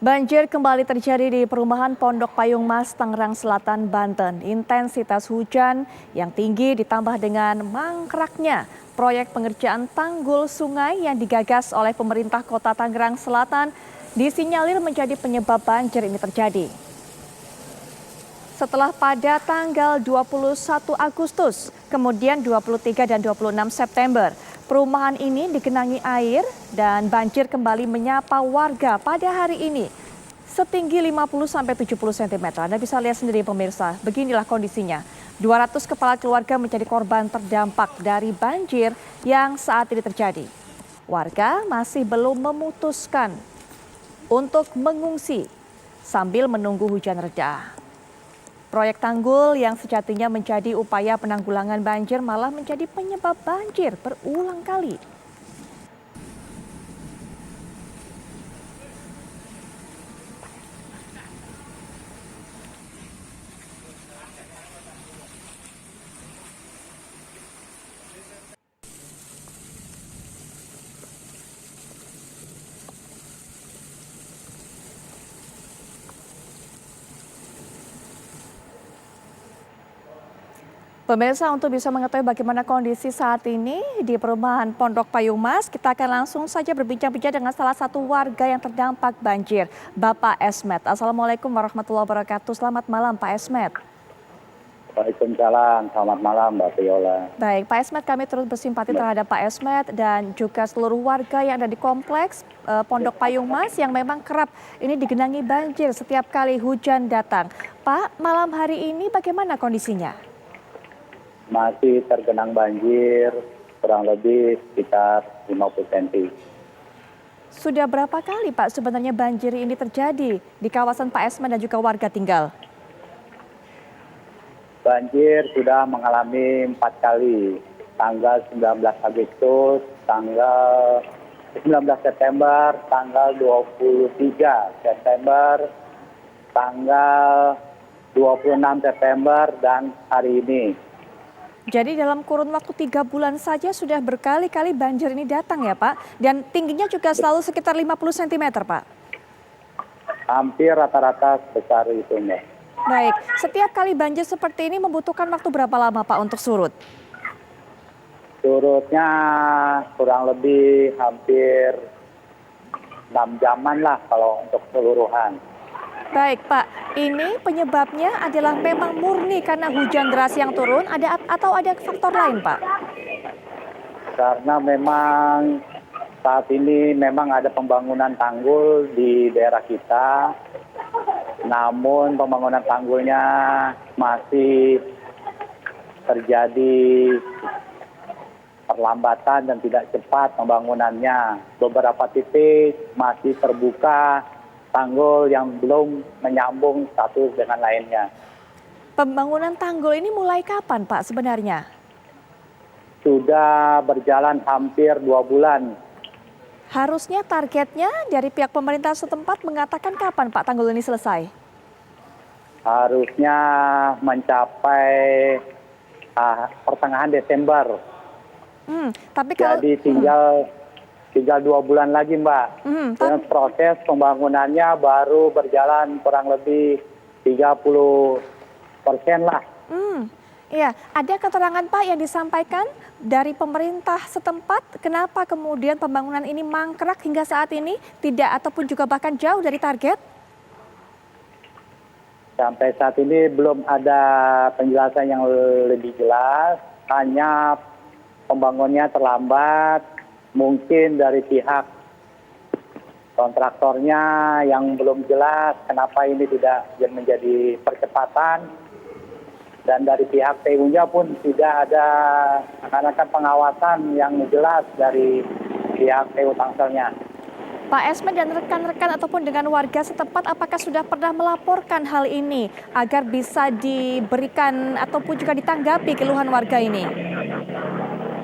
Banjir kembali terjadi di perumahan Pondok Payung Mas, Tangerang Selatan, Banten. Intensitas hujan yang tinggi ditambah dengan mangkraknya proyek pengerjaan tanggul sungai yang digagas oleh pemerintah Kota Tangerang Selatan disinyalir menjadi penyebab banjir ini terjadi. Setelah pada tanggal 21 Agustus, kemudian 23 dan 26 September, perumahan ini digenangi air dan banjir kembali menyapa warga pada hari ini. Setinggi 50-70 cm. Anda bisa lihat sendiri pemirsa, beginilah kondisinya. 200 kepala keluarga menjadi korban terdampak dari banjir yang saat ini terjadi. Warga masih belum memutuskan untuk mengungsi sambil menunggu hujan reda. Proyek tanggul yang sejatinya menjadi upaya penanggulangan banjir malah menjadi penyebab banjir berulang kali. Pemirsa, untuk bisa mengetahui bagaimana kondisi saat ini di perumahan Pondok Payung Mas, kita akan langsung saja berbincang-bincang dengan salah satu warga yang terdampak banjir, Bapak Esmet. Assalamualaikum warahmatullahi wabarakatuh. Selamat malam, Pak Esmet. Waalaikumsalam, selamat malam Mbak Viola. Baik, Pak Esmet, kami terus bersimpati terhadap Pak Esmet dan juga seluruh warga yang ada di kompleks Pondok Payung Mas yang memang kerap ini digenangi banjir setiap kali hujan datang. Pak, malam hari ini bagaimana kondisinya? Masih tergenang banjir, kurang lebih sekitar 50 cm. Sudah berapa kali Pak sebenarnya banjir ini terjadi di kawasan Pak Esmet dan juga warga tinggal? Banjir sudah mengalami 4 kali, tanggal 19 Agustus, tanggal 19 September, tanggal 23 September, tanggal 26 September, dan hari ini. Jadi dalam kurun waktu 3 bulan saja sudah berkali-kali banjir ini datang ya Pak? Dan tingginya juga selalu sekitar 50 cm Pak? Hampir rata-rata sebesar itu Mbak. Baik, setiap kali banjir seperti ini membutuhkan waktu berapa lama Pak untuk surut? Surutnya kurang lebih hampir 6 jaman lah kalau untuk keseluruhan. Baik Pak, ini penyebabnya adalah memang murni karena hujan deras yang turun atau ada faktor lain Pak? Karena memang saat ini memang ada pembangunan tanggul di daerah kita, namun pembangunan tanggulnya masih terjadi perlambatan dan tidak cepat pembangunannya. Beberapa titik masih terbuka tanggul yang belum menyambung satu dengan lainnya. Pembangunan tanggul ini mulai kapan Pak sebenarnya? Sudah berjalan hampir 2 bulan. Harusnya targetnya dari pihak pemerintah setempat mengatakan kapan Pak tanggul ini selesai? Harusnya mencapai pertengahan Desember. Tapi kalau Jadi tinggal 2 bulan lagi Mbak. Dan proses pembangunannya baru berjalan kurang lebih 30% lah. Iya, ada keterangan Pak yang disampaikan dari pemerintah setempat kenapa kemudian pembangunan ini mangkrak hingga saat ini tidak ataupun juga bahkan jauh dari target? Sampai saat ini belum ada penjelasan yang lebih jelas, hanya pembangunannya terlambat, mungkin dari pihak kontraktornya yang belum jelas kenapa ini tidak menjadi percepatan, dan dari pihak PU-nya pun tidak ada akan pengawasan yang jelas dari pihak PU Tangselnya. Pak Esmet dan rekan-rekan ataupun dengan warga setempat apakah sudah pernah melaporkan hal ini agar bisa diberikan ataupun juga ditanggapi keluhan warga ini?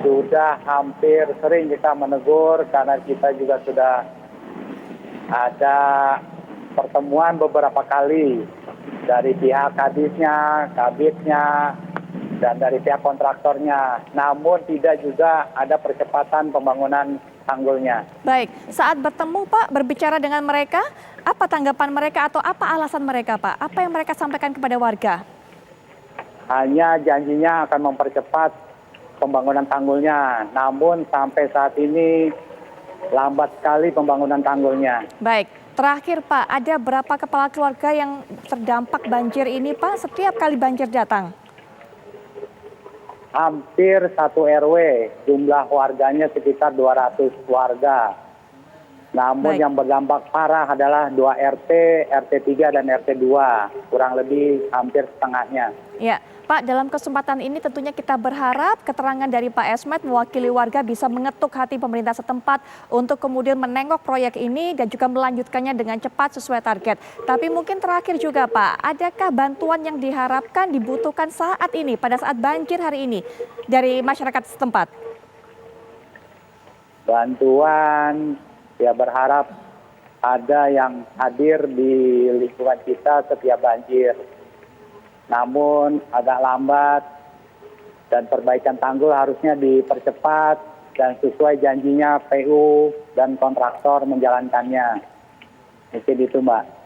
Sudah hampir sering kita menegur karena kita juga sudah ada pertemuan beberapa kali dari pihak kadisnya, kabitnya, dan dari pihak kontraktornya. Namun tidak juga ada percepatan pembangunan tanggulnya. Baik, saat bertemu Pak berbicara dengan mereka, Apa tanggapan mereka atau apa alasan mereka, Pak? Apa yang mereka sampaikan kepada warga? Hanya janjinya akan mempercepat pembangunan tanggulnya. Namun sampai saat ini lambat sekali pembangunan tanggulnya. Baik, terakhir Pak, ada berapa kepala keluarga yang terdampak banjir ini Pak setiap kali banjir datang? Hampir 1 RW, jumlah warganya sekitar 200 warga. Namun Baik. yang berdampak parah adalah 2 RT, RT 3 dan RT 2, kurang lebih hampir setengahnya. Ya, Pak, dalam kesempatan ini tentunya kita berharap keterangan dari Pak Esmet mewakili warga bisa mengetuk hati pemerintah setempat untuk kemudian menengok proyek ini dan juga melanjutkannya dengan cepat sesuai target. Tapi mungkin terakhir juga Pak, adakah bantuan yang diharapkan dibutuhkan saat ini pada saat banjir hari ini dari masyarakat setempat? Bantuan, ya berharap ada yang hadir di lingkungan kita setiap banjir. Namun agak lambat dan perbaikan tanggul harusnya dipercepat dan sesuai janjinya PU dan kontraktor menjalankannya. Mungkin itu Mbak.